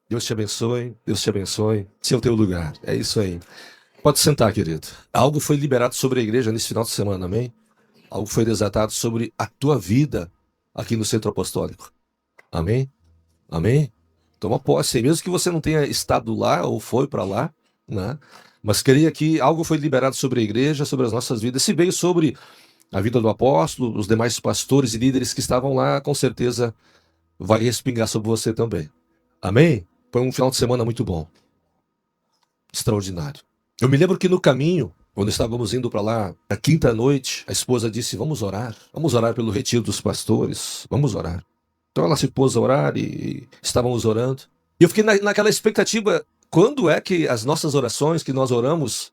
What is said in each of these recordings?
Deus te abençoe, Deus te abençoe. Esse é o teu lugar, é isso aí. Pode sentar, querido. Algo foi liberado sobre a igreja nesse final de semana, amém? Algo foi desatado sobre a tua vida aqui no Centro Apostólico. Amém? Amém? Toma posse aí, mesmo que você não tenha estado lá ou foi para lá, né? Mas creia que algo foi liberado sobre a igreja, sobre as nossas vidas. Se veio sobre a vida do apóstolo, os demais pastores e líderes que estavam lá, com certeza vai respingar sobre você também. Amém? Foi um final de semana muito bom. Extraordinário. Eu me lembro que no caminho, quando estávamos indo para lá, na quinta noite, a esposa disse: vamos orar pelo retiro dos pastores, vamos orar. Então ela se pôs a orar e estávamos orando. E eu fiquei naquela expectativa, quando é que as nossas orações, que nós oramos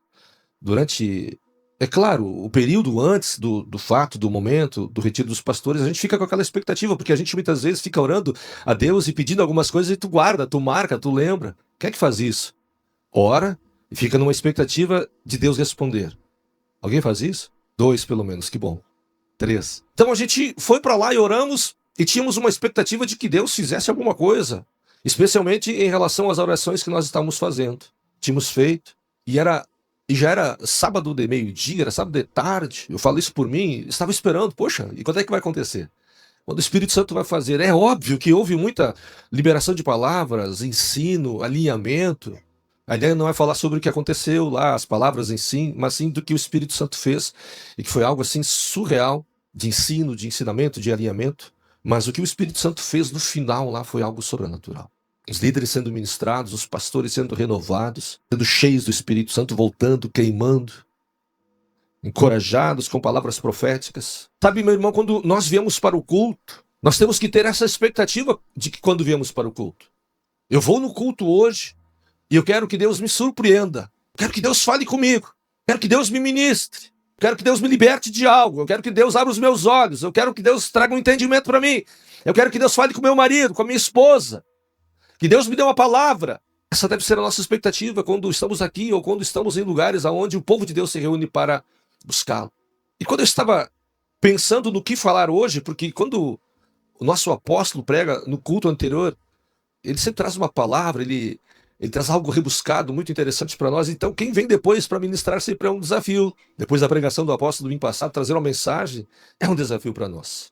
durante, é claro, o período antes do fato, do momento, do retiro dos pastores, a gente fica com aquela expectativa, porque a gente muitas vezes fica orando a Deus e pedindo algumas coisas e tu guarda, tu marca, tu lembra. Quem é que faz isso? Ora e fica numa expectativa de Deus responder. Alguém faz isso? 2, pelo menos, que bom. 3. Então a gente foi para lá e oramos e tínhamos uma expectativa de que Deus fizesse alguma coisa, especialmente em relação às orações que nós estávamos fazendo. Tínhamos feito e já era sábado de meio-dia, era sábado de tarde. Eu falo isso por mim, estava esperando, poxa, e quando é que vai acontecer? Quando o Espírito Santo vai fazer? É óbvio que houve muita liberação de palavras, ensino, alinhamento. A ideia não é falar sobre o que aconteceu lá, as palavras em si, mas sim do que o Espírito Santo fez, e que foi algo assim surreal, de ensino, de ensinamento, de alinhamento. Mas o que o Espírito Santo fez no final lá foi algo sobrenatural. Os líderes sendo ministrados, os pastores sendo renovados, sendo cheios do Espírito Santo, voltando, queimando, encorajados com palavras proféticas. Sabe, meu irmão, quando nós viemos para o culto, nós temos que ter essa expectativa de que quando viemos para o culto, eu vou no culto hoje, e eu quero que Deus me surpreenda. Quero que Deus fale comigo. Quero que Deus me ministre. Quero que Deus me liberte de algo. Eu quero que Deus abra os meus olhos. Eu quero que Deus traga um entendimento para mim. Eu quero que Deus fale com meu marido, com a minha esposa. Que Deus me dê uma palavra. Essa deve ser a nossa expectativa quando estamos aqui ou quando estamos em lugares onde o povo de Deus se reúne para buscá-lo. E quando eu estava pensando no que falar hoje, porque quando o nosso apóstolo prega no culto anterior, ele sempre traz uma palavra, ele traz algo rebuscado, muito interessante para nós. Então, quem vem depois para ministrar sempre é um desafio. Depois da pregação do apóstolo do domingo passado, trazer uma mensagem é um desafio para nós.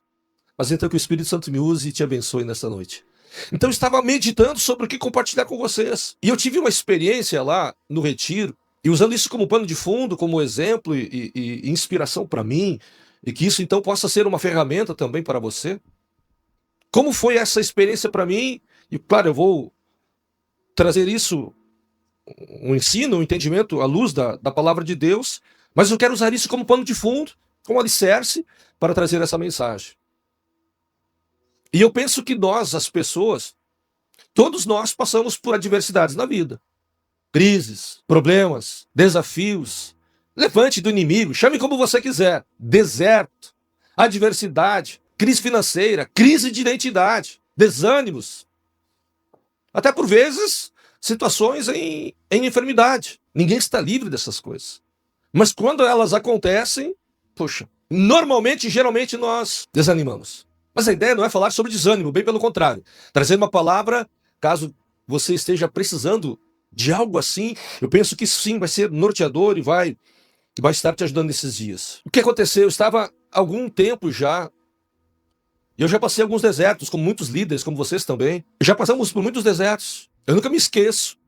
Mas então que o Espírito Santo me use e te abençoe nesta noite. Então, eu estava meditando sobre o que compartilhar com vocês. E eu tive uma experiência lá no retiro, e usando isso como pano de fundo, como exemplo e inspiração para mim, e que isso então possa ser uma ferramenta também para você. Como foi essa experiência para mim? E claro, eu vou trazer isso, um ensino, um entendimento à luz da palavra de Deus, mas eu quero usar isso como pano de fundo, como alicerce, para trazer essa mensagem. E eu penso que nós, as pessoas, todos nós passamos por adversidades na vida. Crises, problemas, desafios, levante do inimigo, chame como você quiser, deserto, adversidade, crise financeira, crise de identidade, desânimos, até por vezes situações em enfermidade. Ninguém está livre dessas coisas. Mas quando elas acontecem, poxa, normalmente, geralmente nós desanimamos. Mas a ideia não é falar sobre desânimo, bem pelo contrário. Trazer uma palavra, caso você esteja precisando de algo assim, eu penso que sim, vai ser norteador e vai estar te ajudando nesses dias. O que aconteceu? Eu estava há algum tempo já, e eu já passei alguns desertos, como muitos líderes, como vocês também. Já passamos por muitos desertos. Eu nunca me esqueço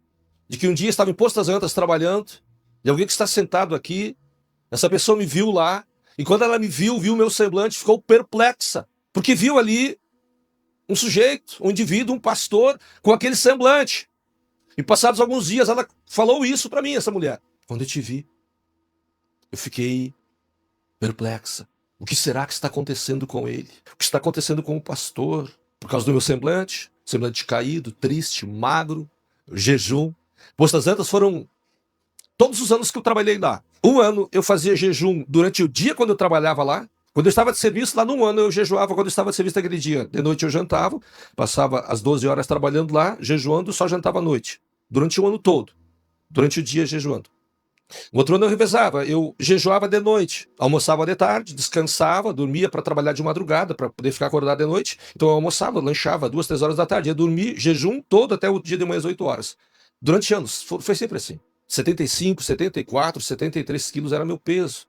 de que um dia estava em Posto das Antas trabalhando, e alguém que está sentado aqui, essa pessoa me viu lá, e quando ela me viu o meu semblante, ficou perplexa, porque viu ali um sujeito, um indivíduo, um pastor, com aquele semblante. E passados alguns dias, ela falou isso para mim, essa mulher. Quando eu te vi, eu fiquei perplexa. O que será que está acontecendo com ele? O que está acontecendo com o pastor? Por causa do meu semblante caído, triste, magro, jejum. Posto das Antas foram todos os anos que eu trabalhei lá. Um ano eu fazia jejum durante o dia quando eu trabalhava lá. Quando eu estava de serviço, lá num ano eu jejuava quando eu estava de serviço naquele dia. De noite eu jantava, passava as 12 horas trabalhando lá, jejuando, só jantava à noite. Durante o ano todo. Durante o dia jejuando. O outro ano eu revezava, eu jejuava de noite, almoçava de tarde, descansava, dormia para trabalhar de madrugada, para poder ficar acordado de noite. Então eu almoçava, lanchava 2, 3 horas da tarde, ia dormir, jejum todo até o dia de manhã às 8 horas. Durante anos, foi sempre assim. 75, 74, 73 quilos era meu peso.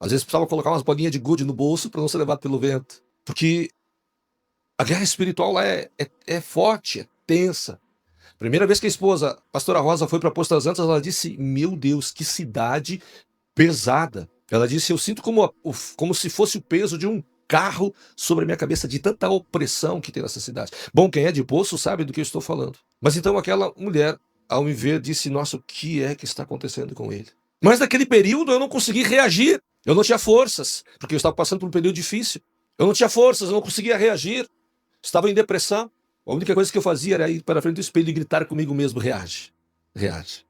Às vezes precisava colocar umas bolinhas de gude no bolso para não ser levado pelo vento. Porque a guerra espiritual lá é forte, é tensa. Primeira vez que a esposa, a pastora Rosa, foi para Poço das Antas, ela disse, meu Deus, que cidade pesada. Ela disse, eu sinto como se fosse o peso de um carro sobre a minha cabeça, de tanta opressão que tem nessa cidade. Bom, quem é de Poço sabe do que eu estou falando. Mas então aquela mulher, ao me ver, disse, nossa, o que é que está acontecendo com ele? Mas naquele período eu não consegui reagir. Eu não tinha forças, porque eu estava passando por um período difícil. Eu não tinha forças, eu não conseguia reagir. Estava em depressão. A única coisa que eu fazia era ir para frente do espelho e gritar comigo mesmo, reage, reage.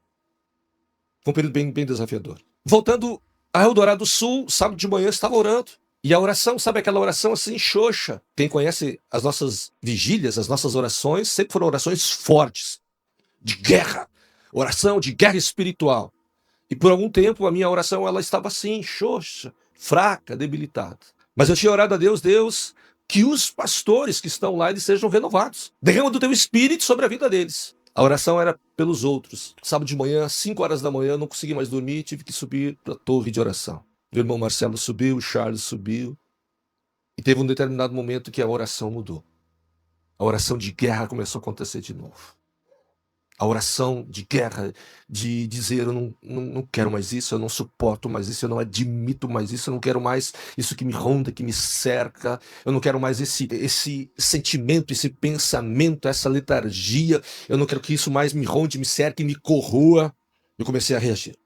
Foi um período bem desafiador. Voltando a Eldorado do Sul, sábado de manhã, eu estava orando. E a oração, sabe aquela oração assim, xoxa? Quem conhece as nossas vigílias, as nossas orações, sempre foram orações fortes, de guerra. Oração de guerra espiritual. E por algum tempo a minha oração ela estava assim, xoxa, fraca, debilitada. Mas eu tinha orado a Deus, Deus, que os pastores que estão lá eles sejam renovados. Derrama do teu espírito sobre a vida deles. A oração era pelos outros. Sábado de manhã, 5 horas da manhã, não consegui mais dormir, tive que subir para a torre de oração. O irmão Marcelo subiu, o Charles subiu. E teve um determinado momento que a oração mudou. A oração de guerra começou a acontecer de novo. A oração de guerra, de dizer, eu não quero mais isso, eu não suporto mais isso, eu não admito mais isso, eu não quero mais isso que me ronda, que me cerca, eu não quero mais esse sentimento, esse pensamento, essa letargia, eu não quero que isso mais me ronde, me cerque, me corroa. Eu comecei a reagir.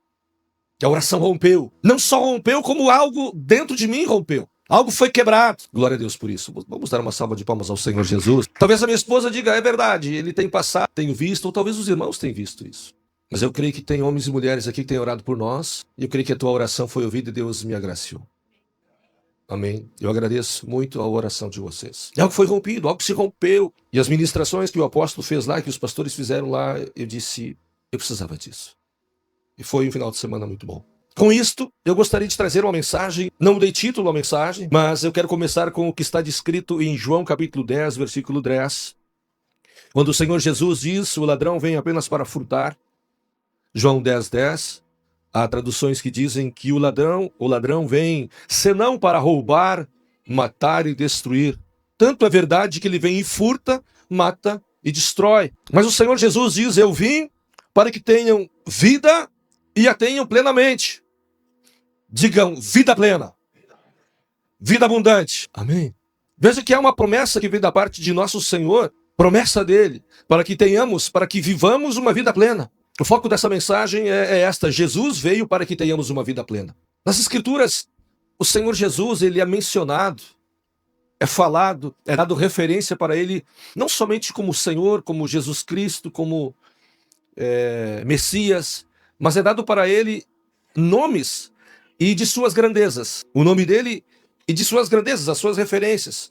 E a oração rompeu. Não só rompeu, como algo dentro de mim rompeu. Algo foi quebrado. Glória a Deus por isso. Vamos dar uma salva de palmas ao Senhor Jesus. Talvez a minha esposa diga, é verdade, ele tem passado, tenho visto, ou talvez os irmãos tenham visto isso. Mas eu creio que tem homens e mulheres aqui que têm orado por nós, e eu creio que a tua oração foi ouvida e Deus me agraciou. Amém. Eu agradeço muito a oração de vocês. E algo foi rompido, algo se rompeu. E as ministrações que o apóstolo fez lá, que os pastores fizeram lá, eu disse, eu precisava disso. E foi um final de semana muito bom. Com isto, eu gostaria de trazer uma mensagem, não dei título à mensagem, mas eu quero começar com o que está descrito em João capítulo 10, versículo 10. Quando o Senhor Jesus diz, o ladrão vem apenas para furtar. João 10, 10. Há traduções que dizem que o ladrão vem senão para roubar, matar e destruir. Tanto é verdade que ele vem e furta, mata e destrói. Mas o Senhor Jesus diz, eu vim para que tenham vida e a tenham plenamente. Digam, vida plena. Vida abundante. Amém. Veja que há uma promessa que vem da parte de nosso Senhor, promessa dele, para que vivamos uma vida plena. O foco dessa mensagem é esta, Jesus veio para que tenhamos uma vida plena. Nas Escrituras, o Senhor Jesus, ele é mencionado, é falado, é dado referência para ele, não somente como Senhor, como Jesus Cristo, como Messias, mas é dado para ele nomes e de suas grandezas. O nome dele e de suas grandezas, as suas referências.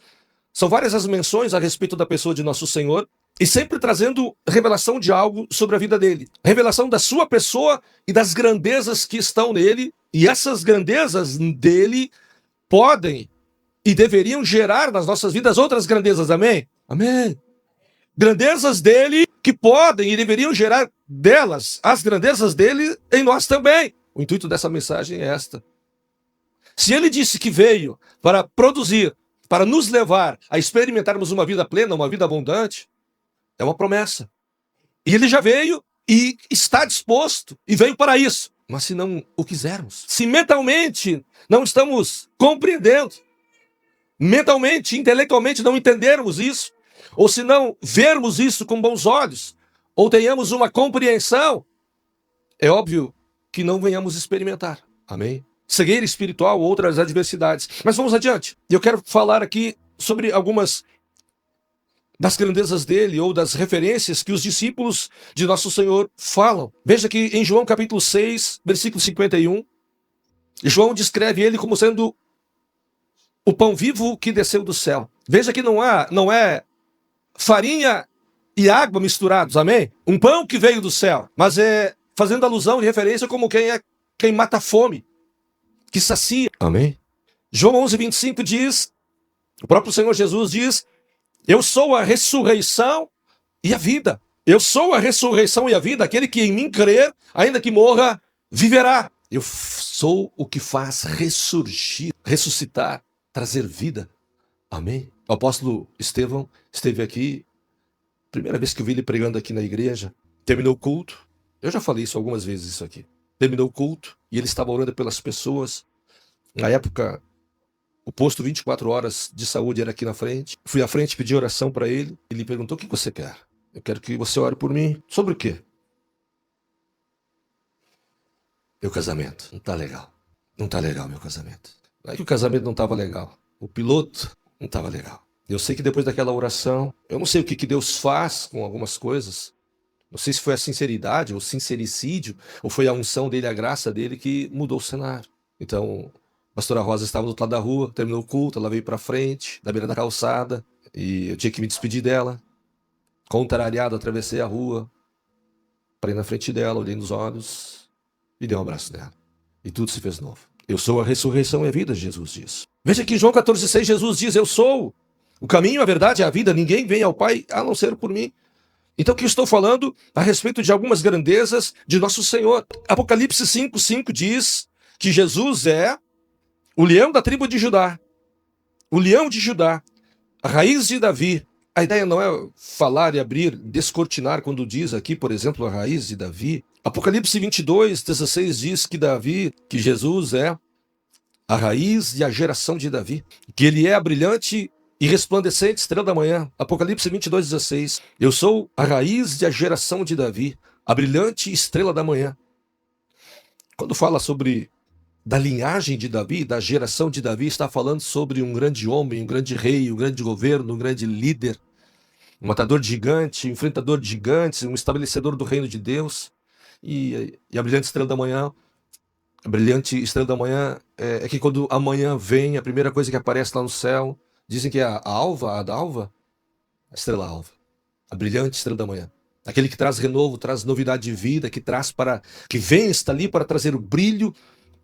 São várias as menções a respeito da pessoa de nosso Senhor e sempre trazendo revelação de algo sobre a vida dele. Revelação da sua pessoa e das grandezas que estão nele. E essas grandezas dele podem e deveriam gerar nas nossas vidas outras grandezas. Amém? Amém. Grandezas dele que podem e deveriam gerar delas as grandezas dele em nós também. O intuito dessa mensagem é esta. Se ele disse que veio para produzir, para nos levar a experimentarmos uma vida plena, uma vida abundante, é uma promessa. E ele já veio e está disposto e veio para isso. Mas se não o quisermos, se mentalmente não estamos compreendendo, mentalmente, intelectualmente não entendermos isso, ou se não vermos isso com bons olhos, ou tenhamos uma compreensão, é óbvio que não venhamos experimentar. Amém? Cegueira espiritual, outras adversidades. Mas vamos adiante. Eu quero falar aqui sobre algumas das grandezas dele ou das referências que os discípulos de nosso Senhor falam. Veja que em João capítulo 6, versículo 51, João descreve ele como sendo o pão vivo que desceu do céu. Veja que não é farinha e água misturados, amém? Um pão que veio do céu, mas é fazendo alusão e referência como quem mata a fome, que sacia. Amém? João 11:25 diz, o próprio Senhor Jesus diz, eu sou a ressurreição e a vida. Eu sou a ressurreição e a vida, aquele que em mim crer, ainda que morra, viverá. Eu sou o que faz ressurgir, ressuscitar, trazer vida. Amém? O apóstolo Estevão esteve aqui, primeira vez que eu vi ele pregando aqui na igreja, terminou o culto. Eu já falei isso algumas vezes isso aqui. Terminou o culto e ele estava orando pelas pessoas. Na época, o posto 24 horas de saúde era aqui na frente. Fui à frente, pedi oração para ele. Ele perguntou, o que você quer? Eu quero que você ore por mim. Sobre o quê? Meu casamento. Não tá legal. Não tá legal meu casamento. Não é que o casamento não estava legal. O piloto não estava legal. Eu sei que depois daquela oração, eu não sei o que Deus faz com algumas coisas. Não sei se foi a sinceridade, ou sincericídio, ou foi a unção dele, a graça dele que mudou o cenário. Então, a pastora Rosa estava do outro lado da rua, terminou o culto, ela veio para frente, da beira da calçada, e eu tinha que me despedir dela. Contrariado, atravessei a rua, parei na frente dela, olhei nos olhos e dei um abraço nela. E tudo se fez novo. Eu sou a ressurreição e a vida, Jesus diz. Veja que em João 14,6 Jesus diz, eu sou o caminho, a verdade e a vida, ninguém vem ao Pai a não ser por mim. Então, que eu estou falando a respeito de algumas grandezas de nosso Senhor. Apocalipse 5:5 diz que Jesus é o leão da tribo de Judá, o leão de Judá, a raiz de Davi. A ideia não é falar e abrir, descortinar quando diz aqui, por exemplo, a raiz de Davi. Apocalipse 22:16 diz que Jesus é a raiz e a geração de Davi, que ele é a brilhante e resplandecente estrela da manhã. Apocalipse 22:16. Eu sou a raiz e a geração de Davi, a brilhante estrela da manhã. Quando fala sobre da linhagem de Davi, da geração de Davi, está falando sobre um grande homem, um grande rei, um grande governo, um grande líder, um matador de gigantes, um enfrentador de gigantes, um estabelecedor do reino de Deus. E a brilhante estrela da manhã, a brilhante estrela da manhã é que quando a manhã vem, a primeira coisa que aparece lá no céu, dizem que é a alva, a estrela alva, a brilhante estrela da manhã. Aquele que traz renovo, traz novidade de vida, que vem, está ali para trazer o brilho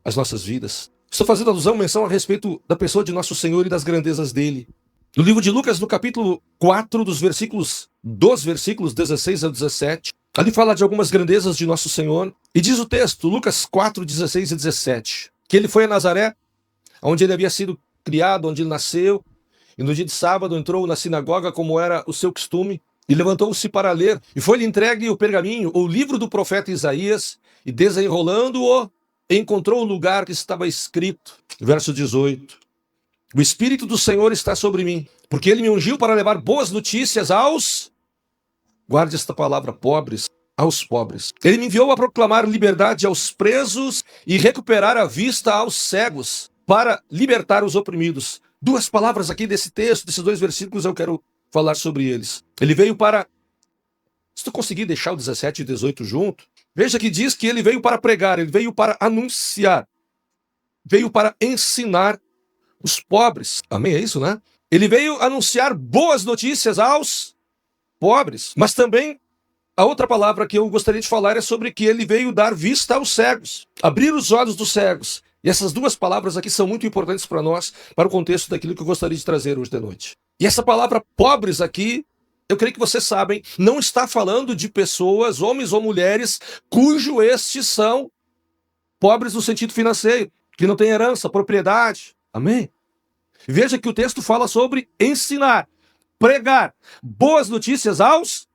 às nossas vidas. Estou fazendo alusão, menção a respeito da pessoa de nosso Senhor e das grandezas dele. No livro de Lucas, no capítulo 4, dos versículos 16 a 17, ali fala de algumas grandezas de nosso Senhor. E diz o texto, Lucas 4, 16 e 17, que ele foi a Nazaré, onde ele havia sido criado, onde ele nasceu, e no dia de sábado entrou na sinagoga, como era o seu costume, e levantou-se para ler. E foi-lhe entregue o pergaminho, o livro do profeta Isaías, e desenrolando-o, encontrou o lugar que estava escrito. Verso 18. O Espírito do Senhor está sobre mim, porque ele me ungiu para levar boas notícias aos... Guarde esta palavra, pobres, aos pobres. Ele me enviou a proclamar liberdade aos presos e recuperar a vista aos cegos, para libertar os oprimidos. Duas palavras aqui desse texto, desses dois versículos, eu quero falar sobre eles. Ele veio para... Se tu conseguir deixar o 17 e o 18 junto, veja que diz que ele veio para pregar, ele veio para anunciar, veio para ensinar os pobres. Amém? É isso, né? Ele veio anunciar boas notícias aos pobres. Mas também, a outra palavra que eu gostaria de falar é sobre que ele veio dar vista aos cegos, abrir os olhos dos cegos. E essas duas palavras aqui são muito importantes para nós, para o contexto daquilo que eu gostaria de trazer hoje de noite. E essa palavra pobres aqui, eu creio que vocês sabem, não está falando de pessoas, homens ou mulheres, cujo estes são pobres no sentido financeiro, que não têm herança, propriedade. Amém? Veja que o texto fala sobre ensinar, pregar boas notícias aos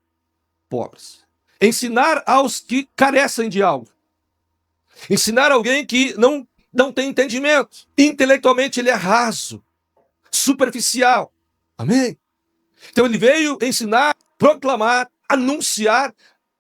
pobres. Ensinar aos que carecem de algo. Ensinar alguém que não tem entendimento. Intelectualmente ele é raso, superficial. Amém? Então ele veio ensinar, proclamar, anunciar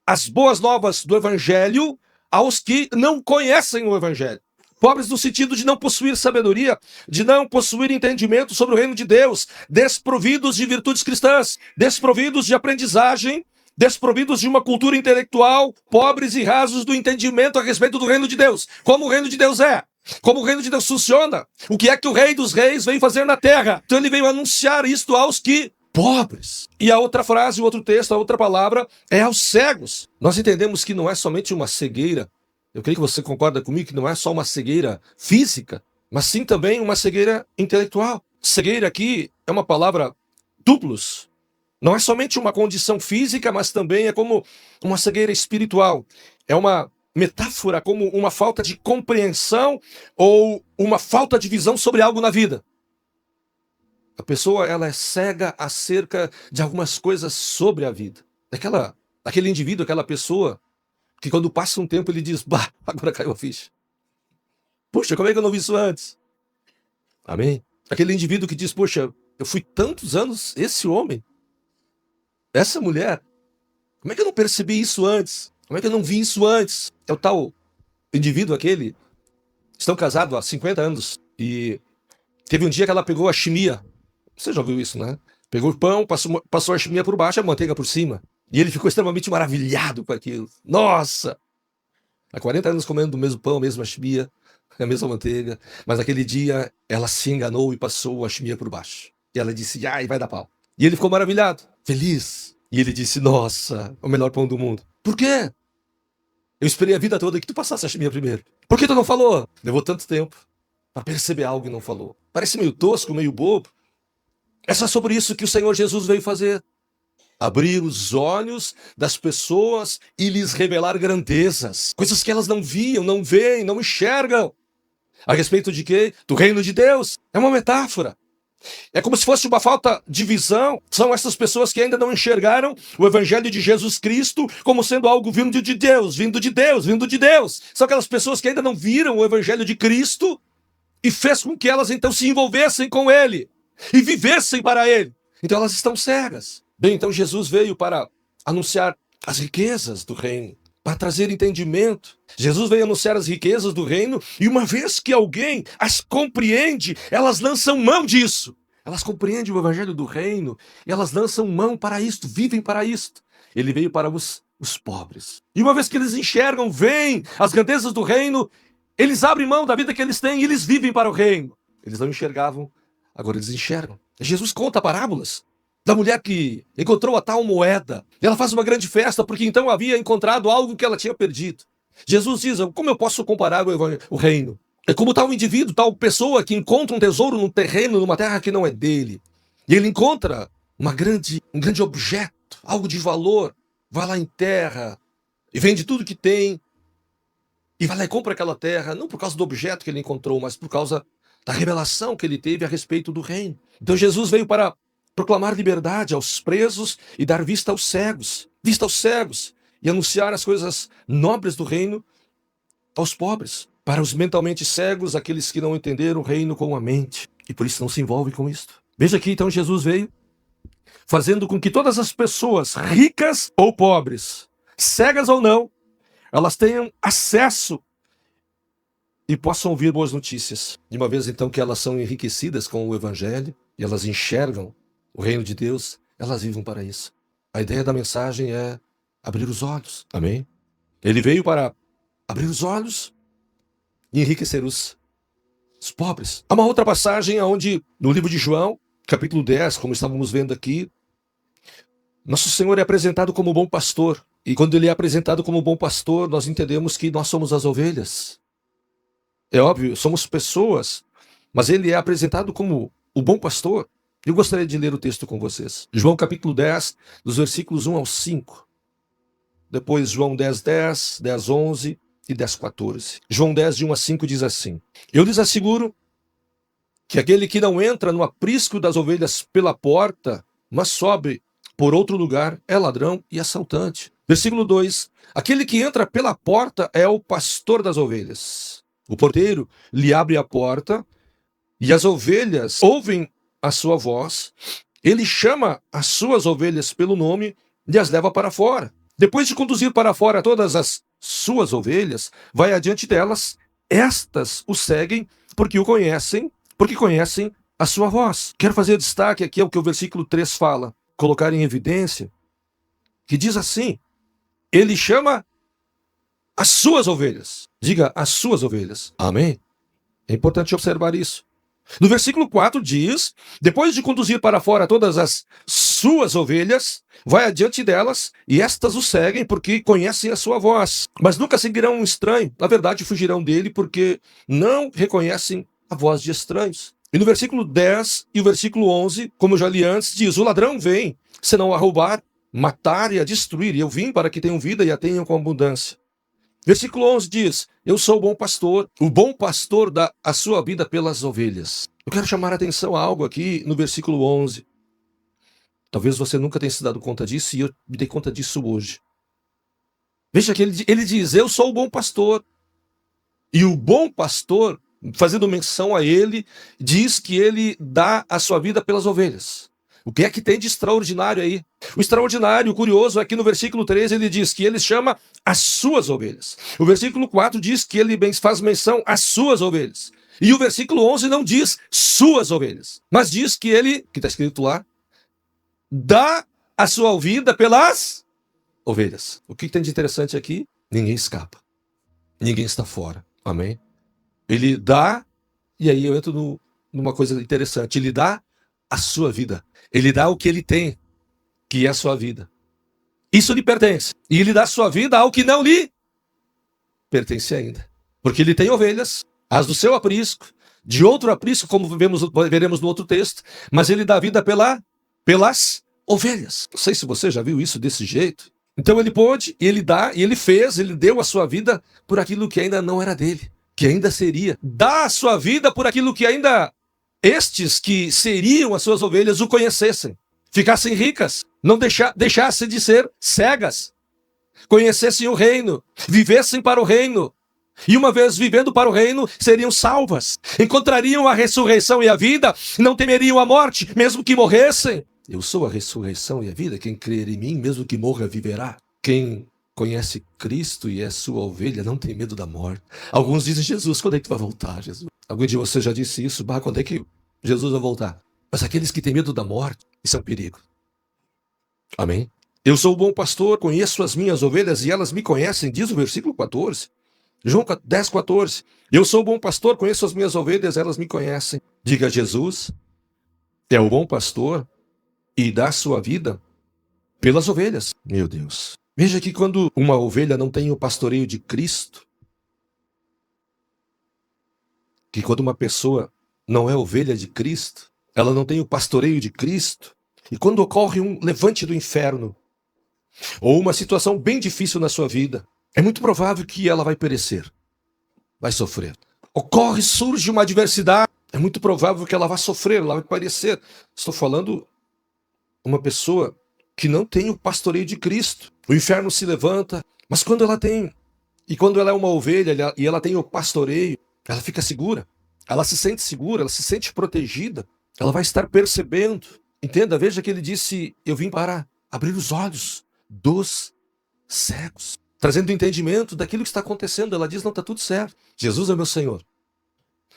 as boas novas do Evangelho aos que não conhecem o Evangelho. Pobres no sentido de não possuir sabedoria, de não possuir entendimento sobre o reino de Deus, desprovidos de virtudes cristãs, desprovidos de aprendizagem, desprovidos de uma cultura intelectual, pobres e rasos do entendimento a respeito do reino de Deus. Como o reino de Deus é, como o reino de Deus funciona, o que é que o Rei dos Reis veio fazer na terra. Então ele veio anunciar isto aos que pobres. E a outra frase, o outro texto, a outra palavra é aos cegos. Nós entendemos que não é somente uma cegueira. Eu creio que você concorda comigo que não é só uma cegueira física, mas sim também uma cegueira intelectual. Cegueira aqui é uma palavra duplos. Não é somente uma condição física, mas também é como uma cegueira espiritual. É uma metáfora como uma falta de compreensão ou uma falta de visão sobre algo na vida. A pessoa, ela é cega acerca de algumas coisas sobre a vida. Daquele indivíduo, aquela pessoa, que quando passa um tempo ele diz, bah, agora caiu a ficha. Puxa, como é que eu não vi isso antes? Amém? Aquele indivíduo que diz, poxa, eu fui tantos anos esse homem, essa mulher, como é que eu não percebi isso antes? Como é que eu não vi isso antes? É o tal indivíduo aquele, estão casados há 50 anos e teve um dia que ela pegou a chimia. Você já ouviu isso, né? Pegou o pão, passou a chimia por baixo e a manteiga por cima. E ele ficou extremamente maravilhado com aquilo. Nossa! Há 40 anos comendo do mesmo pão, a mesma chimia, a mesma manteiga. Mas aquele dia ela se enganou e passou a chimia por baixo. E ela disse, ai, vai dar pau. E ele ficou maravilhado, feliz. E ele disse, nossa, o melhor pão do mundo. Por quê? Eu esperei a vida toda que tu passasse a chimia primeiro. Por que tu não falou? Levou tanto tempo para perceber algo e não falou. Parece meio tosco, meio bobo. É só sobre isso que o Senhor Jesus veio fazer. Abrir os olhos das pessoas e lhes revelar grandezas. Coisas que elas não viam, não veem, não enxergam. A respeito de quê? Do reino de Deus. É uma metáfora. É como se fosse uma falta de visão. São essas pessoas que ainda não enxergaram o evangelho de Jesus Cristo como sendo algo vindo de Deus, vindo de Deus, vindo de Deus. São aquelas pessoas que ainda não viram o evangelho de Cristo e fez com que elas então se envolvessem com ele e vivessem para ele. Então elas estão cegas. Bem, então Jesus veio para anunciar as riquezas do reino, para trazer entendimento. Jesus veio anunciar as riquezas do reino e uma vez que alguém as compreende, elas lançam mão disso. Elas compreendem o evangelho do reino e elas lançam mão para isto, vivem para isto. Ele veio para os pobres. E uma vez que eles enxergam, veem as grandezas do reino, eles abrem mão da vida que eles têm e eles vivem para o reino. Eles não enxergavam, agora eles enxergam. Jesus conta parábolas da mulher que encontrou a tal moeda. Ela faz uma grande festa porque então havia encontrado algo que ela tinha perdido. Jesus diz, como eu posso comparar o reino? É como tal indivíduo, tal pessoa que encontra um tesouro num terreno, numa terra que não é dele. E ele encontra um grande objeto, algo de valor. Vai lá em terra e vende tudo que tem. E vai lá e compra aquela terra, não por causa do objeto que ele encontrou, mas por causa da revelação que ele teve a respeito do reino. Então Jesus veio para proclamar liberdade aos presos e dar vista aos cegos, e anunciar as coisas nobres do reino aos pobres. Para os mentalmente cegos, aqueles que não entenderam o reino com a mente, e por isso não se envolvem com isto. Veja aqui, então, Jesus veio fazendo com que todas as pessoas, ricas ou pobres, cegas ou não, elas tenham acesso e possam ouvir boas notícias. De uma vez, então, que elas são enriquecidas com o evangelho, e elas enxergam o reino de Deus, elas vivem para isso. A ideia da mensagem é abrir os olhos. Amém? Ele veio para abrir os olhos e enriquecer os pobres. Há uma outra passagem onde, no livro de João, capítulo 10, como estávamos vendo aqui, nosso Senhor é apresentado como bom pastor. E quando ele é apresentado como bom pastor, nós entendemos que nós somos as ovelhas. É óbvio, somos pessoas, mas ele é apresentado como o bom pastor. Eu gostaria de ler o texto com vocês. João capítulo 10, dos versículos 1 ao 5. Depois João 10, 10, 10, 11 e 10, 14. João 10, de 1 a 5 diz assim: Eu lhes asseguro que aquele que não entra no aprisco das ovelhas pela porta, mas sobe por outro lugar, é ladrão e assaltante. Versículo 2. Aquele que entra pela porta é o pastor das ovelhas. O porteiro lhe abre a porta e as ovelhas ouvem a sua voz. Ele chama as suas ovelhas pelo nome e as leva para fora. Depois de conduzir para fora todas as suas ovelhas, vai adiante delas. Estas o seguem porque conhecem a sua voz. Quero fazer destaque aqui ao que o versículo 3 fala, colocar em evidência, que diz assim: ele chama as suas ovelhas. Diga, as suas ovelhas. Amém? É importante observar isso. No versículo 4 diz: depois de conduzir para fora todas as suas ovelhas, vai adiante delas, e estas o seguem porque conhecem a sua voz. Mas nunca seguirão um estranho. Na verdade, fugirão dele porque não reconhecem a voz de estranhos. E no versículo 10 e o versículo 11, como eu já li antes, diz: o ladrão vem, senão a roubar, matar e a destruir. E eu vim para que tenham vida e a tenham com abundância. Versículo 11 diz: eu sou o bom pastor dá a sua vida pelas ovelhas. Eu quero chamar a atenção a algo aqui no versículo 11. Talvez você nunca tenha se dado conta disso e eu me dei conta disso hoje. Veja que ele diz: eu sou o bom pastor. E o bom pastor, fazendo menção a ele, diz que ele dá a sua vida pelas ovelhas. O que é que tem de extraordinário aí? O extraordinário, o curioso, é que no versículo 13 ele diz que ele chama as suas ovelhas. O versículo 4 diz que ele faz menção às suas ovelhas. E o versículo 11 não diz suas ovelhas, mas diz que ele, que está escrito lá, dá a sua vida pelas ovelhas. O que tem de interessante aqui? Ninguém escapa. Ninguém está fora. Amém? Ele dá, e aí eu entro numa coisa interessante. Ele dá a sua vida. Ele dá o que ele tem, que é a sua vida. Isso lhe pertence. E ele dá a sua vida ao que não lhe pertence ainda. Porque ele tem ovelhas, as do seu aprisco, de outro aprisco, como veremos no outro texto, mas ele dá a vida pelas ovelhas. Não sei se você já viu isso desse jeito. Então ele pôde, e ele dá, e ele fez, ele deu a sua vida por aquilo que ainda não era dele, que ainda seria. Dá a sua vida por aquilo que ainda estes que seriam as suas ovelhas o conhecessem, ficassem ricas, não deixassem de ser cegas, conhecessem o reino, vivessem para o reino, e uma vez vivendo para o reino, seriam salvas, encontrariam a ressurreição e a vida, não temeriam a morte, mesmo que morressem. Eu sou a ressurreição e a vida, quem crer em mim, mesmo que morra, viverá. Quem conhece Cristo e é sua ovelha, não tem medo da morte. Alguns dizem: Jesus, quando é que tu vai voltar, Jesus? Algum de vocês já disse isso? Quando é que Jesus vai voltar? Mas aqueles que têm medo da morte, isso é um perigo. Amém? Eu sou o bom pastor, conheço as minhas ovelhas e elas me conhecem, diz o versículo 14. João 10, 14. Eu sou o bom pastor, conheço as minhas ovelhas, elas me conhecem. Diga: Jesus é o bom pastor e dá sua vida pelas ovelhas. Meu Deus. Veja que quando uma ovelha não tem o pastoreio de Cristo, que quando uma pessoa não é ovelha de Cristo, ela não tem o pastoreio de Cristo, e quando ocorre um levante do inferno, ou uma situação bem difícil na sua vida, é muito provável que ela vai perecer, vai sofrer. Surge uma adversidade, é muito provável que ela vai sofrer, ela vai perecer. Estou falando uma pessoa que não tem o pastoreio de Cristo. O inferno se levanta, mas quando ela tem, e quando ela é uma ovelha e ela tem o pastoreio, ela fica segura, ela se sente segura, ela se sente protegida, ela vai estar percebendo. Entenda, veja que ele disse: eu vim para abrir os olhos dos cegos, trazendo entendimento daquilo que está acontecendo. Ela diz: não, está tudo certo, Jesus é meu Senhor.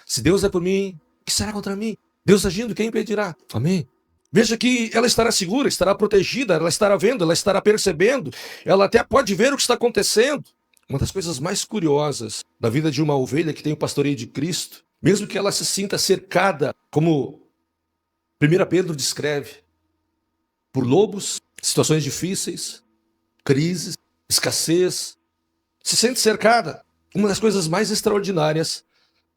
Se Deus é por mim, o que será contra mim? Deus agindo, quem impedirá? Amém? Veja que ela estará segura, estará protegida, ela estará vendo, ela estará percebendo, ela até pode ver o que está acontecendo. Uma das coisas mais curiosas da vida de uma ovelha que tem o pastoreio de Cristo, mesmo que ela se sinta cercada, como 1 Pedro descreve, por lobos, situações difíceis, crises, escassez, se sente cercada. Uma das coisas mais extraordinárias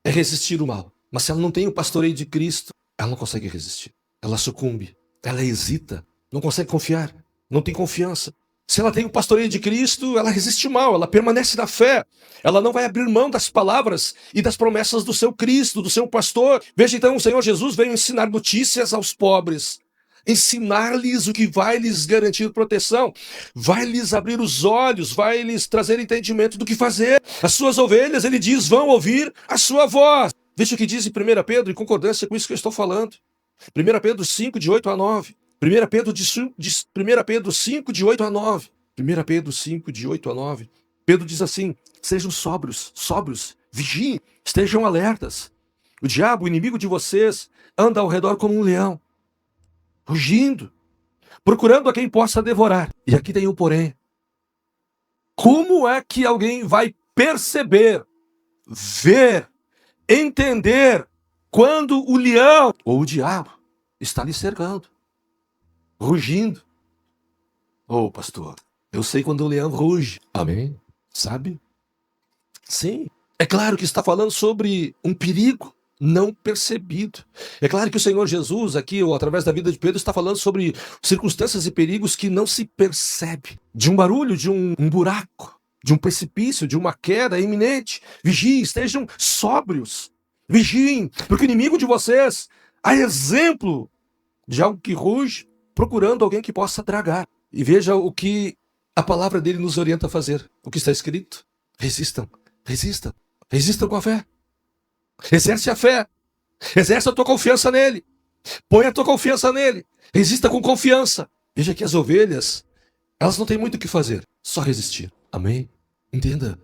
é resistir o mal. Mas se ela não tem o pastoreio de Cristo, ela não consegue resistir. Ela sucumbe, ela hesita, não consegue confiar, não tem confiança. Se ela tem o pastoreio de Cristo, ela resiste o mal, ela permanece na fé. Ela não vai abrir mão das palavras e das promessas do seu Cristo, do seu pastor. Veja então, o Senhor Jesus veio ensinar notícias aos pobres, ensinar-lhes o que vai lhes garantir proteção, vai lhes abrir os olhos, vai lhes trazer entendimento do que fazer. As suas ovelhas, ele diz, vão ouvir a sua voz. Veja o que diz em 1 Pedro, em concordância com isso que eu estou falando. 1 Pedro 5, de 8 a 9. 1 Pedro 5, de 8 a 9. 1 Pedro 5, de 8 a 9. Pedro diz assim: sejam sóbrios, vigiem, estejam alertas. O diabo, o inimigo de vocês, anda ao redor como um leão, rugindo, procurando a quem possa devorar. E aqui tem um porém. Como é que alguém vai perceber, ver, entender quando o leão ou o diabo está lhe cercando? rugindo. Ô, pastor, eu sei quando o leão ruge. Amém? Sabe? Sim. É claro que está falando sobre um perigo não percebido. É claro que o Senhor Jesus, aqui, ou através da vida de Pedro, está falando sobre circunstâncias e perigos que não se percebe. De um barulho, de um buraco, de um precipício, de uma queda iminente. Vigiem, estejam sóbrios. Vigiem, porque o inimigo de vocês, a exemplo de algo que ruge, procurando alguém que possa tragar. E veja o que a palavra dele nos orienta a fazer. O que está escrito? Resistam, resistam, resistam com a fé. Exerce a fé. Exerce a tua confiança nele. Põe a tua confiança nele. Resista com confiança. Veja que as ovelhas, elas não têm muito o que fazer. Só resistir. Amém? Entenda.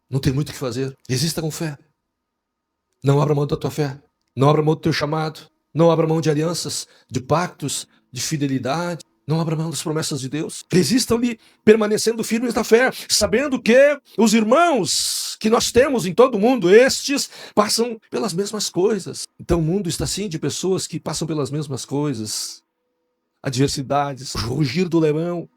Não tem muito o que fazer. Resista com fé. Não abra mão da tua fé. Não abra mão do teu chamado. Não abra mão de alianças, de pactos, de fidelidade. Não abra mão das promessas de Deus. Resistam-lhe permanecendo firmes na fé, sabendo que os irmãos que nós temos em todo o mundo, estes passam pelas mesmas coisas. Então o mundo está assim de pessoas que passam pelas mesmas coisas. Adversidades, rugir do leão,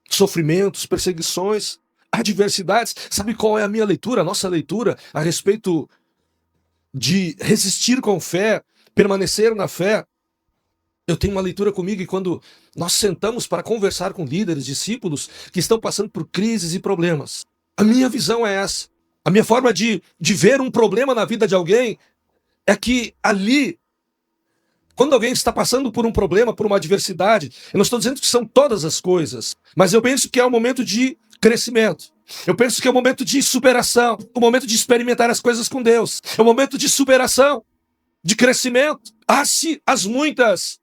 sofrimentos, perseguições, adversidades. Sabe qual é a minha leitura, a nossa leitura a respeito de resistir com fé, permanecer na fé? Eu tenho uma leitura comigo e quando nós sentamos para conversar com líderes, discípulos que estão passando por crises e problemas, a minha visão é essa. A minha forma de ver um problema na vida de alguém é que ali, quando alguém está passando por um problema, por uma adversidade, eu não estou dizendo que são todas as coisas, mas eu penso que é um momento de crescimento. Eu penso que é um momento de superação, um momento de experimentar as coisas com Deus. É um momento de superação, de crescimento. Se as muitas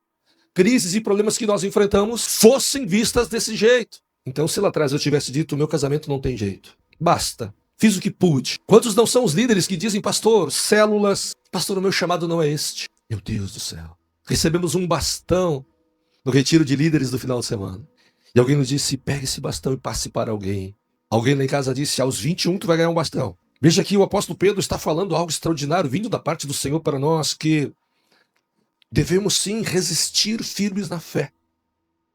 crises e problemas que nós enfrentamos fossem vistas desse jeito. Então, se lá atrás eu tivesse dito, meu casamento não tem jeito. Basta. Fiz o que pude. Quantos não são os líderes que dizem, pastor, células, pastor, o meu chamado não é este. Meu Deus do céu. Recebemos um bastão no retiro de líderes do final de semana. E alguém nos disse, pegue esse bastão e passe para alguém. Alguém lá em casa disse, aos 21 tu vai ganhar um bastão. Veja que o apóstolo Pedro está falando algo extraordinário, vindo da parte do Senhor para nós, que devemos sim resistir firmes na fé,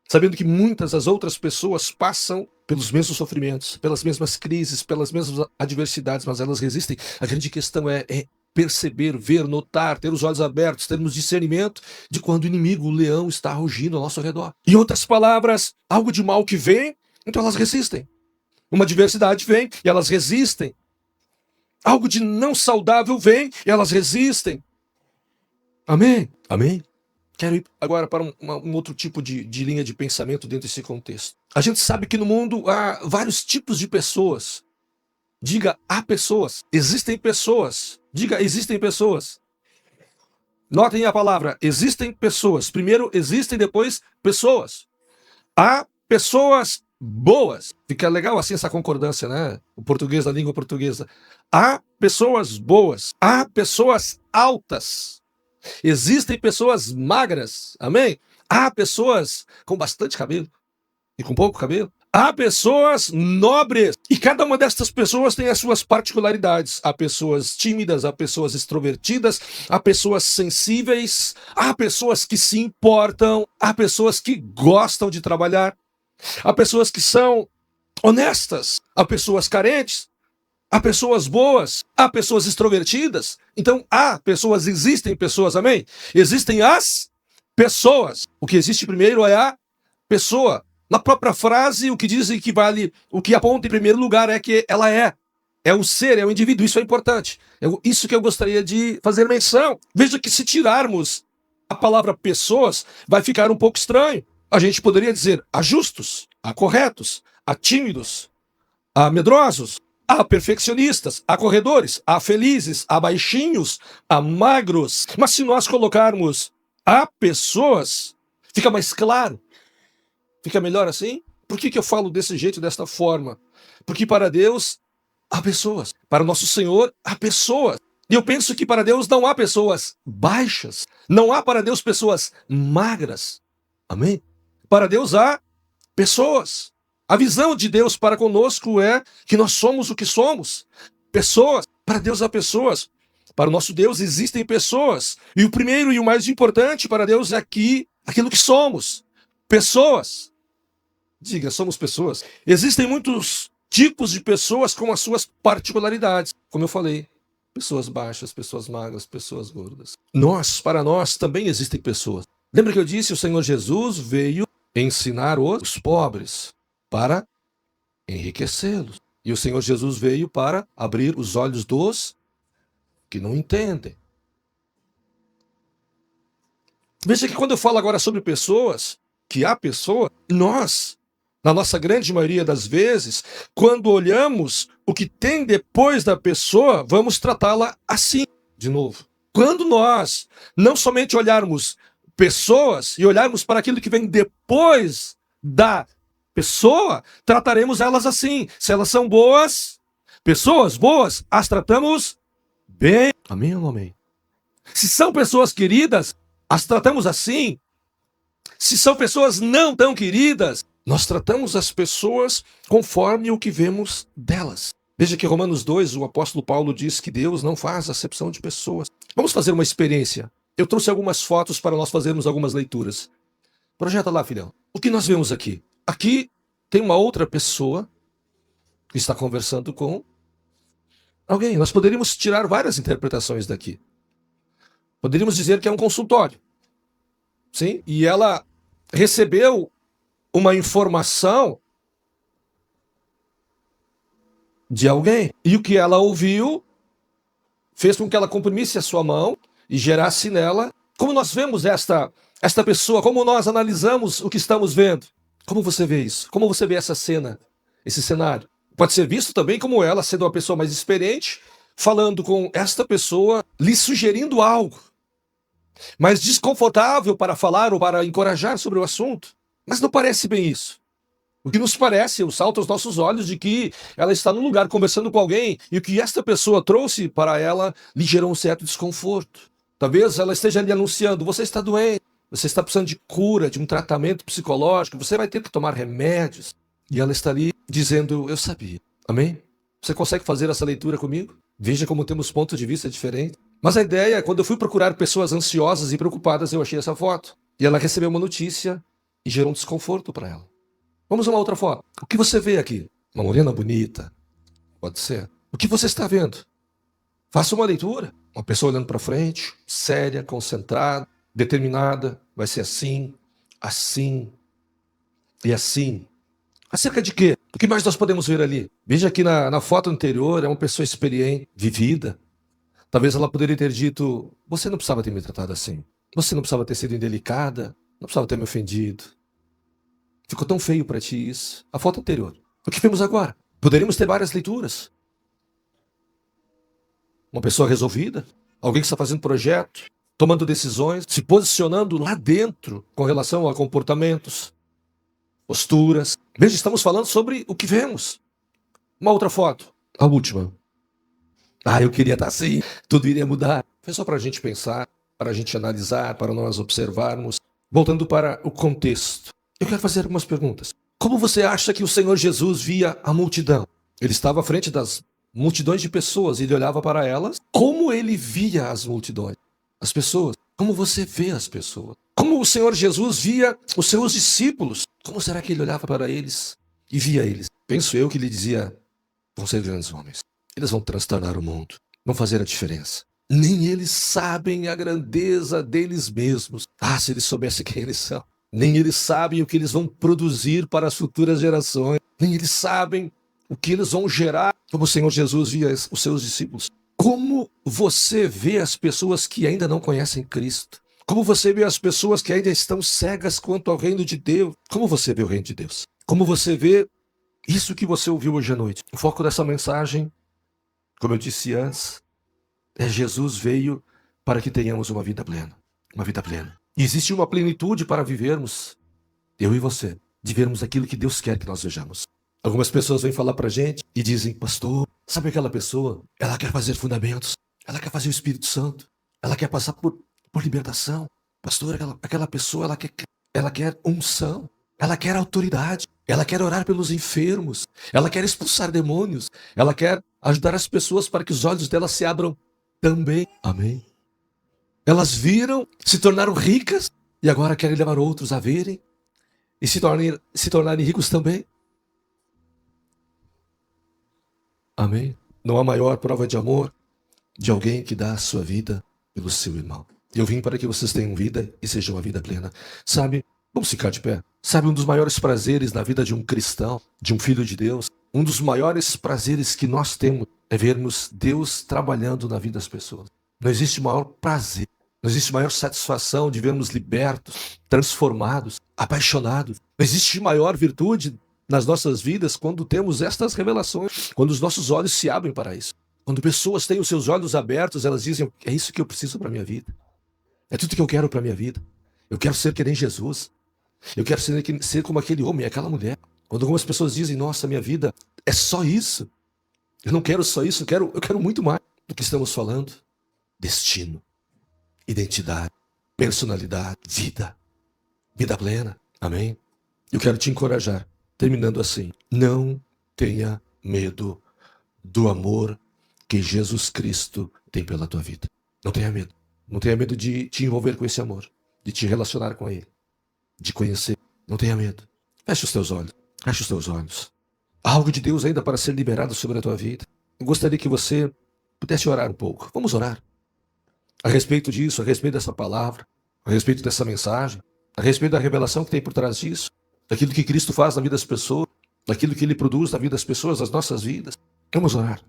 sabendo que muitas das outras pessoas passam pelos mesmos sofrimentos, pelas mesmas crises, pelas mesmas adversidades, mas elas resistem. A grande questão é perceber, ver, notar, ter os olhos abertos, termos discernimento de quando o inimigo, o leão, está rugindo ao nosso redor. Em outras palavras, algo de mal que vem, então elas resistem. Uma adversidade vem e elas resistem. Algo de não saudável vem e elas resistem. Amém? Amém? Quero ir agora para um outro tipo de linha de pensamento dentro desse contexto. A gente sabe que no mundo há vários tipos de pessoas. Diga, há pessoas. Existem pessoas. Diga, existem pessoas. Notem a palavra, existem pessoas. Primeiro existem, depois pessoas. Há pessoas boas. Fica legal assim essa concordância, né? O português da língua portuguesa. Há pessoas boas. Há pessoas altas. Existem pessoas magras, amém? Há pessoas com bastante cabelo e com pouco cabelo. Há pessoas nobres e cada uma destas pessoas tem as suas particularidades. Há pessoas tímidas, há pessoas extrovertidas, há pessoas sensíveis, há pessoas que se importam, há pessoas que gostam de trabalhar, há pessoas que são honestas, há pessoas carentes, há pessoas boas, há pessoas extrovertidas. Então existem pessoas, amém? Existem as pessoas. O que existe primeiro é a pessoa. Na própria frase, o que diz e que vale, o que aponta em primeiro lugar é que ela é. É o ser, é o indivíduo, isso é importante. Isso que eu gostaria de fazer menção. Veja que se tirarmos a palavra pessoas, vai ficar um pouco estranho. A gente poderia dizer há justos, há corretos, há tímidos, há medrosos, há perfeccionistas, há corredores, há felizes, há baixinhos, há magros. Mas se nós colocarmos há pessoas, fica mais claro. Fica melhor assim? Por que eu falo desse jeito, desta forma? Porque para Deus há pessoas. Para o nosso Senhor há pessoas. E eu penso que para Deus não há pessoas baixas. Não há para Deus pessoas magras. Amém? Para Deus há pessoas. A visão de Deus para conosco é que nós somos o que somos. Pessoas. Para Deus há pessoas. Para o nosso Deus existem pessoas. E o primeiro e o mais importante para Deus é aquilo que somos. Pessoas. Diga, somos pessoas. Existem muitos tipos de pessoas com as suas particularidades. Como eu falei, pessoas baixas, pessoas magras, pessoas gordas. Para nós, também existem pessoas. Lembra que eu disse, o Senhor Jesus veio ensinar os pobres para enriquecê-los. E o Senhor Jesus veio para abrir os olhos dos que não entendem. Veja que quando eu falo agora sobre pessoas, que há pessoa, nós, na nossa grande maioria das vezes, quando olhamos o que tem depois da pessoa, vamos tratá-la assim, de novo. Quando nós não somente olharmos pessoas e olharmos para aquilo que vem depois da pessoa, trataremos elas assim. Se elas são boas, pessoas boas, as tratamos bem. Amém ou não amém? Se são pessoas queridas, as tratamos assim. Se são pessoas não tão queridas, nós tratamos as pessoas conforme o que vemos delas. Veja que em Romanos 2, o apóstolo Paulo diz que Deus não faz acepção de pessoas. Vamos fazer uma experiência. Eu trouxe algumas fotos para nós fazermos algumas leituras. Projeta lá, filhão. O que nós vemos aqui? Aqui tem uma outra pessoa que está conversando com alguém. Nós poderíamos tirar várias interpretações daqui. Poderíamos dizer que é um consultório. Sim? E ela recebeu uma informação de alguém. E o que ela ouviu fez com que ela comprimisse a sua mão e gerasse nela. Como nós vemos esta pessoa, como nós analisamos o que estamos vendo? Como você vê isso? Como você vê essa cena, esse cenário? Pode ser visto também como ela, sendo uma pessoa mais experiente, falando com esta pessoa, lhe sugerindo algo, mas desconfortável para falar ou para encorajar sobre o assunto. Mas não parece bem isso. O que nos parece, salta aos nossos olhos de que ela está num lugar conversando com alguém e o que esta pessoa trouxe para ela lhe gerou um certo desconforto. Talvez ela esteja lhe anunciando, você está doente, você está precisando de cura, de um tratamento psicológico, você vai ter que tomar remédios. E ela está ali dizendo, eu sabia. Amém? Você consegue fazer essa leitura comigo? Veja como temos pontos de vista diferentes. Mas a ideia, quando eu fui procurar pessoas ansiosas e preocupadas, eu achei essa foto. E ela recebeu uma notícia e gerou um desconforto para ela. Vamos a uma outra foto. O que você vê aqui? Uma morena bonita. Pode ser. O que você está vendo? Faça uma leitura. Uma pessoa olhando para frente, séria, concentrada, determinada. Vai ser assim, assim e assim. Acerca de quê? O que mais nós podemos ver ali? Veja que na foto anterior é uma pessoa experiente, vivida. Talvez ela poderia ter dito, você não precisava ter me tratado assim. Você não precisava ter sido indelicada. Não precisava ter me ofendido. Ficou tão feio para ti isso. A foto anterior. O que vemos agora? Poderíamos ter várias leituras. Uma pessoa resolvida. Alguém que está fazendo projeto. Tomando decisões. Se posicionando lá dentro com relação a comportamentos. Posturas. Veja, estamos falando sobre o que vemos. Uma outra foto. A última. Eu queria estar assim. Tudo iria mudar. Foi só para a gente pensar. Para a gente analisar. Para nós observarmos. Voltando para o contexto. Eu quero fazer algumas perguntas. Como você acha que o Senhor Jesus via a multidão? Ele estava à frente das multidões de pessoas e ele olhava para elas. Como ele via as multidões? As pessoas. Como você vê as pessoas? Como o Senhor Jesus via os seus discípulos? Como será que ele olhava para eles e via eles? Penso eu que ele dizia, vão ser grandes homens. Eles vão transtornar o mundo. Vão fazer a diferença. Nem eles sabem a grandeza deles mesmos. Se eles soubessem quem eles são. Nem eles sabem o que eles vão produzir para as futuras gerações. Nem eles sabem o que eles vão gerar. Como o Senhor Jesus via os seus discípulos. Como você vê as pessoas que ainda não conhecem Cristo? Como você vê as pessoas que ainda estão cegas quanto ao reino de Deus? Como você vê o reino de Deus? Como você vê isso que você ouviu hoje à noite? O foco dessa mensagem, como eu disse antes, Jesus veio para que tenhamos uma vida plena. Uma vida plena. E existe uma plenitude para vivermos, eu e você, de vermos aquilo que Deus quer que nós vejamos. Algumas pessoas vêm falar pra gente e dizem, pastor, sabe aquela pessoa? Ela quer fazer fundamentos, ela quer fazer o Espírito Santo, ela quer passar por libertação. Pastor, aquela pessoa, ela quer unção, ela quer autoridade, ela quer orar pelos enfermos, ela quer expulsar demônios, ela quer ajudar as pessoas para que os olhos delas se abram também. Amém? Elas viram, se tornaram ricas e agora querem levar outros a verem. e se tornarem ricos também. Amém? Não há maior prova de amor de alguém que dá a sua vida pelo seu irmão. Eu vim para que vocês tenham vida e seja uma vida plena. Sabe, vamos ficar de pé. Sabe, um dos maiores prazeres na vida de um cristão, de um filho de Deus, um dos maiores prazeres que nós temos é vermos Deus trabalhando na vida das pessoas. Não existe maior prazer, não existe maior satisfação de vermos libertos, transformados, apaixonados. Não existe maior virtude nas nossas vidas quando temos estas revelações, quando os nossos olhos se abrem para isso. Quando pessoas têm os seus olhos abertos, elas dizem, é isso que eu preciso para a minha vida. É tudo que eu quero para a minha vida. Eu quero ser que nem Jesus. Eu quero ser como aquele homem, aquela mulher. Quando algumas pessoas dizem, nossa, minha vida é só isso. Eu não quero só isso, eu quero muito mais do que estamos falando. Destino, identidade, personalidade, vida plena. Amém? Eu quero te encorajar, terminando assim. Não tenha medo do amor que Jesus Cristo tem pela tua vida. Não tenha medo. Não tenha medo de te envolver com esse amor, de te relacionar com Ele, de conhecer. Não tenha medo. Feche os teus olhos. Feche os teus olhos. Há algo de Deus ainda para ser liberado sobre a tua vida. Eu gostaria que você pudesse orar um pouco. Vamos orar. A respeito disso, a respeito dessa palavra, a respeito dessa mensagem, a respeito da revelação que tem por trás disso, daquilo que Cristo faz na vida das pessoas, daquilo que Ele produz na vida das pessoas, das nossas vidas. Vamos orar.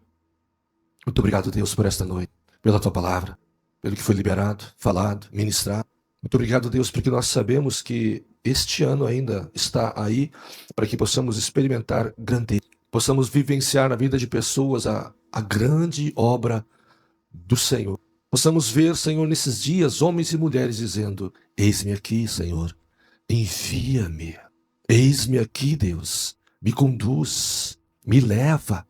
Muito obrigado, Deus, por esta noite, pela tua palavra, pelo que foi liberado, falado, ministrado. Muito obrigado, Deus, porque nós sabemos que este ano ainda está aí para que possamos experimentar grandeza, possamos vivenciar na vida de pessoas a grande obra do Senhor. Possamos ver, Senhor, nesses dias, homens e mulheres dizendo, eis-me aqui, Senhor, envia-me. Eis-me aqui, Deus, me conduz, me leva.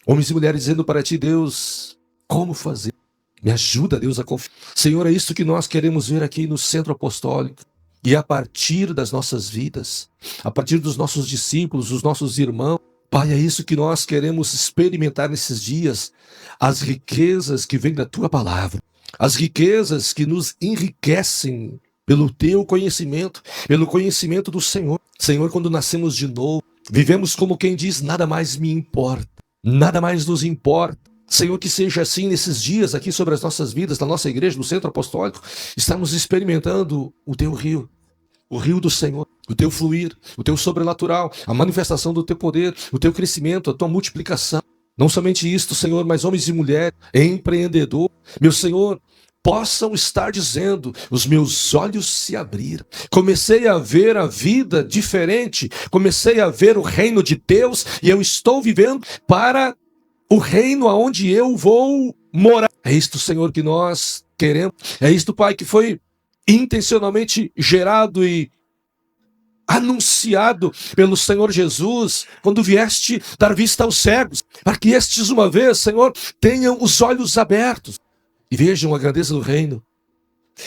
Homens e mulheres dizendo para ti, Deus, como fazer? Me ajuda, Deus, a confiar. Senhor, é isso que nós queremos ver aqui no Centro Apostólico. E a partir das nossas vidas, a partir dos nossos discípulos, dos nossos irmãos, Pai, é isso que nós queremos experimentar nesses dias. As riquezas que vêm da tua palavra. As riquezas que nos enriquecem pelo teu conhecimento, pelo conhecimento do Senhor. Senhor, quando nascemos de novo, vivemos como quem diz, nada mais me importa. Nada mais nos importa. Senhor, que seja assim nesses dias aqui sobre as nossas vidas, na nossa igreja, no Centro Apostólico, estamos experimentando o teu rio, o rio do Senhor, o teu fluir, o teu sobrenatural, a manifestação do teu poder, o teu crescimento, a tua multiplicação. Não somente isto, Senhor, mas homens e mulheres, empreendedor, meu Senhor, possam estar dizendo, os meus olhos se abriram, comecei a ver a vida diferente, comecei a ver o reino de Deus e eu estou vivendo para o reino aonde eu vou morar. É isto, Senhor, que nós queremos. É isto, Pai, que foi intencionalmente gerado e anunciado pelo Senhor Jesus quando vieste dar vista aos cegos, para que estes uma vez, Senhor, tenham os olhos abertos e vejam a grandeza do reino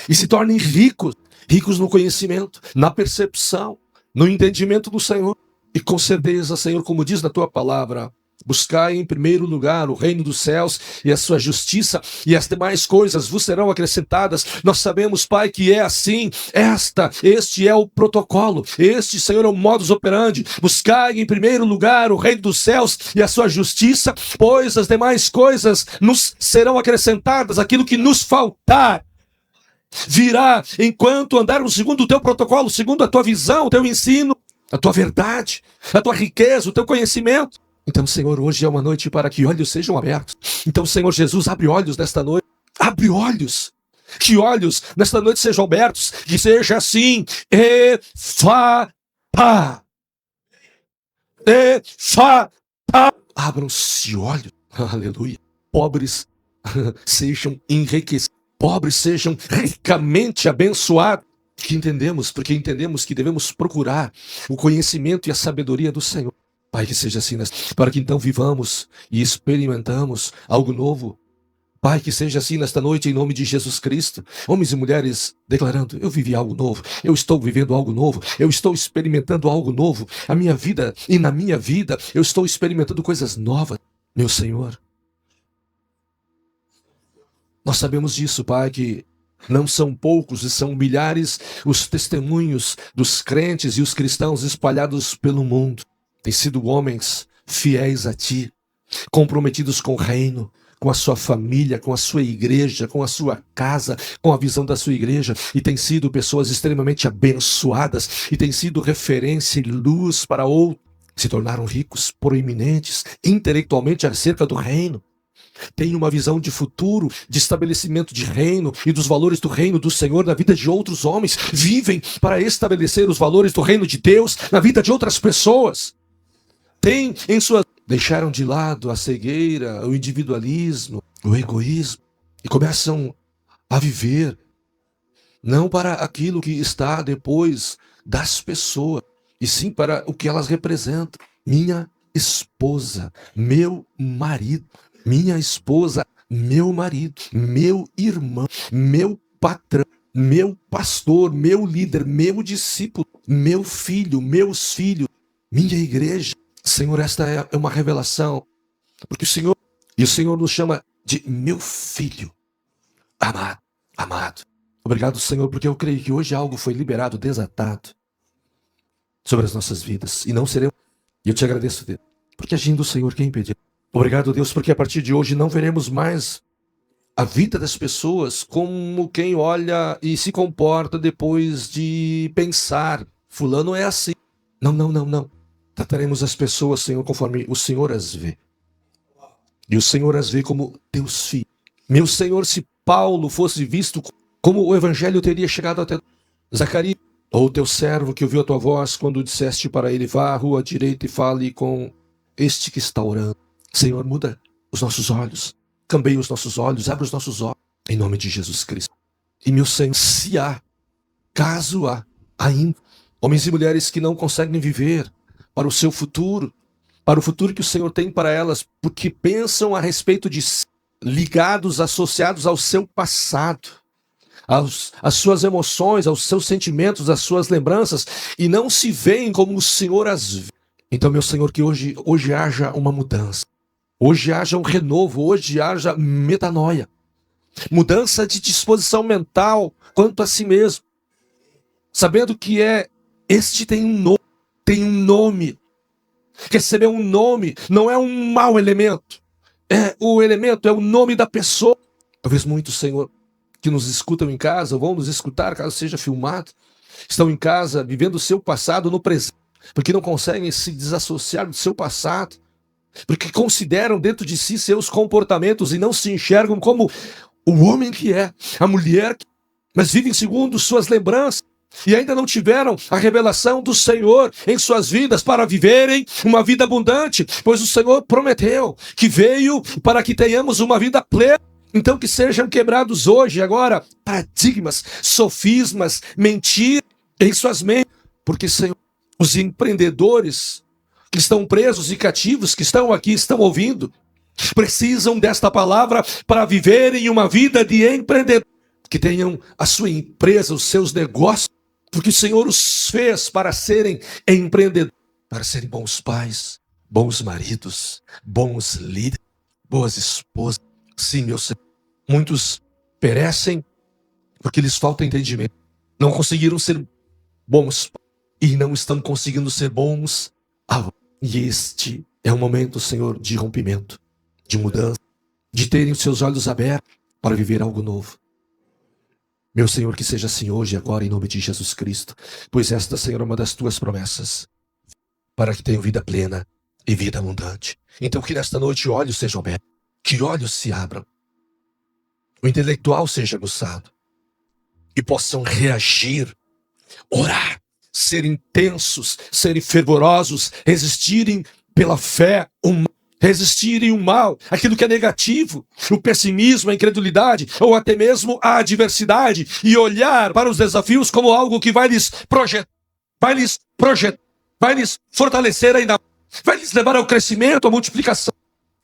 e se tornem ricos, ricos no conhecimento, na percepção, no entendimento do Senhor. E com certeza, Senhor, como diz na tua palavra, buscai em primeiro lugar o reino dos céus e a sua justiça, e as demais coisas vos serão acrescentadas. Nós sabemos, Pai, que é assim. Este é o protocolo. Este, Senhor, é o modus operandi. Buscai em primeiro lugar o reino dos céus e a sua justiça, pois as demais coisas nos serão acrescentadas. Aquilo que nos faltar virá enquanto andarmos segundo o teu protocolo, segundo a tua visão, o teu ensino, a tua verdade, a tua riqueza, o teu conhecimento. Então, Senhor, hoje é uma noite para que olhos sejam abertos. Então, Senhor Jesus, abre olhos nesta noite. Abre olhos. Que olhos nesta noite sejam abertos. Que seja assim. Efata. Efata. Abram-se olhos. Aleluia. Pobres sejam enriquecidos. Pobres sejam ricamente abençoados. Porque entendemos que devemos procurar o conhecimento e a sabedoria do Senhor. Pai, que seja assim, para que então vivamos e experimentamos algo novo. Pai, que seja assim nesta noite, em nome de Jesus Cristo. Homens e mulheres declarando, eu vivi algo novo, eu estou vivendo algo novo, eu estou experimentando algo novo. A minha vida e na minha vida, eu estou experimentando coisas novas. Meu Senhor, nós sabemos disso, Pai, que Não são poucos e são milhares os testemunhos dos crentes e os cristãos espalhados pelo mundo. Têm sido homens fiéis a ti, comprometidos com o reino, com a sua família, com a sua igreja, com a sua casa, com a visão da sua igreja, e têm sido pessoas extremamente abençoadas, e têm sido referência e luz para outros. Se tornaram ricos, proeminentes, intelectualmente acerca do reino. Têm uma visão de futuro, de estabelecimento de reino e dos valores do reino do Senhor na vida de outros homens. Vivem para estabelecer os valores do reino de Deus na vida de outras pessoas. Têm em suas... Deixaram de lado a cegueira, o individualismo, o egoísmo e começam a viver não para aquilo que está depois das pessoas, e sim para o que elas representam. Minha esposa, meu marido, minha esposa, meu marido, meu irmão, meu patrão, meu pastor, meu líder, meu discípulo, meu filho, meus filhos, minha igreja. Senhor, esta é uma revelação, porque o Senhor nos chama de meu filho, amado, amado. Obrigado, Senhor, porque eu creio que hoje algo foi liberado, desatado sobre as nossas vidas, e não seremos. E eu te agradeço, Deus, porque agindo o Senhor, quem impediu? Obrigado, Deus, porque a partir de hoje não veremos mais a vida das pessoas como quem olha e se comporta depois de pensar, fulano é assim. Não, não, não, não. Trataremos as pessoas, Senhor, conforme o Senhor as vê. E o Senhor as vê como teus filhos. Meu Senhor, se Paulo fosse visto como o evangelho teria chegado até Zacarias, ou teu servo que ouviu a tua voz quando disseste para ele, vá à rua direita e fale com este que está orando. Senhor, muda os nossos olhos, cambeia os nossos olhos, abre os nossos olhos, em nome de Jesus Cristo. E meu Senhor, se há, caso há ainda, homens e mulheres que não conseguem viver para o seu futuro, para o futuro que o Senhor tem para elas, porque pensam a respeito de si, ligados, associados ao seu passado, às suas emoções, aos seus sentimentos, às suas lembranças, e não se veem como o Senhor as vê. Então, meu Senhor, que hoje haja uma mudança, hoje haja um renovo, hoje haja metanoia, mudança de disposição mental quanto a si mesmo, sabendo que este tem um nome. Receber um nome não é um mau elemento. O elemento é o nome da pessoa. Talvez muitos, Senhor, que nos escutam em casa, vão nos escutar, caso seja filmado, estão em casa vivendo o seu passado no presente, porque não conseguem se desassociar do seu passado, porque consideram dentro de si seus comportamentos e não se enxergam como o homem que é, a mulher que é, mas vivem segundo suas lembranças. E ainda não tiveram a revelação do Senhor em suas vidas para viverem uma vida abundante, pois o Senhor prometeu que veio para que tenhamos uma vida plena. Então que sejam quebrados hoje, agora, paradigmas, sofismas, mentiras em suas mentes, porque, Senhor, os empreendedores que estão presos e cativos, que estão aqui, estão ouvindo, precisam desta palavra para viverem uma vida de empreendedor, que tenham a sua empresa, os seus negócios, porque o Senhor os fez para serem empreendedores, para serem bons pais, bons maridos, bons líderes, boas esposas. Sim, meu Senhor, muitos perecem porque lhes falta entendimento. Não conseguiram ser bons pais e não estão conseguindo ser bons avós. E este é um momento, Senhor, de rompimento, de mudança, de terem os seus olhos abertos para viver algo novo. Meu Senhor, que seja assim hoje e agora, em nome de Jesus Cristo, pois esta, Senhor, é uma das tuas promessas, para que tenham vida plena e vida abundante. Então que nesta noite olhos sejam abertos, que olhos se abram, o intelectual seja aguçado, e possam reagir, orar, serem intensos, serem fervorosos, resistirem pela fé, resistirem o mal, aquilo que é negativo, o pessimismo, a incredulidade, ou até mesmo a adversidade, e olhar para os desafios como algo que vai lhes projetar, vai lhes fortalecer ainda, vai lhes levar ao crescimento, à multiplicação,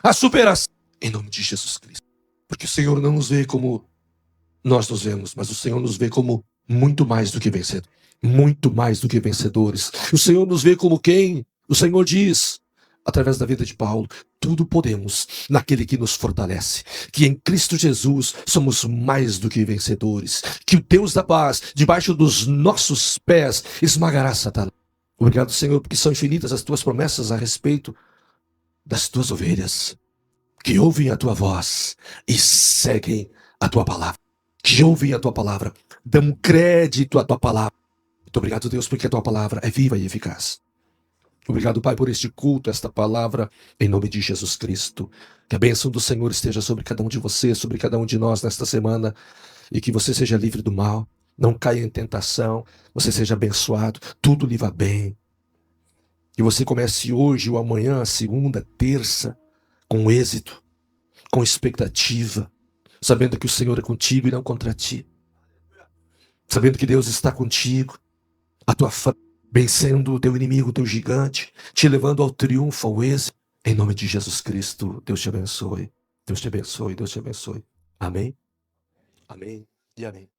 à superação, em nome de Jesus Cristo. Porque o Senhor não nos vê como nós nos vemos, mas o Senhor nos vê como muito mais do que vencedores, muito mais do que vencedores. O Senhor nos vê como quem? O Senhor diz, através da vida de Paulo, tudo podemos naquele que nos fortalece, que em Cristo Jesus somos mais do que vencedores, que o Deus da paz, debaixo dos nossos pés, esmagará Satanás. Obrigado, Senhor, porque são infinitas as tuas promessas a respeito das tuas ovelhas, que ouvem a tua voz e seguem a tua palavra, que ouvem a tua palavra, dão crédito à tua palavra. Muito obrigado, Deus, porque a tua palavra é viva e eficaz. Obrigado, Pai, por este culto, esta palavra, em nome de Jesus Cristo. Que a bênção do Senhor esteja sobre cada um de vocês, sobre cada um de nós nesta semana, e que você seja livre do mal, não caia em tentação, você seja abençoado, tudo lhe vá bem. Que você comece hoje ou amanhã, segunda, terça, com êxito, com expectativa, sabendo que o Senhor é contigo e não contra ti. Sabendo que Deus está contigo, a tua frente, vencendo o teu inimigo, o teu gigante, te levando ao triunfo, ao êxito. Em nome de Jesus Cristo, Deus te abençoe. Deus te abençoe, Deus te abençoe. Amém? Amém e amém.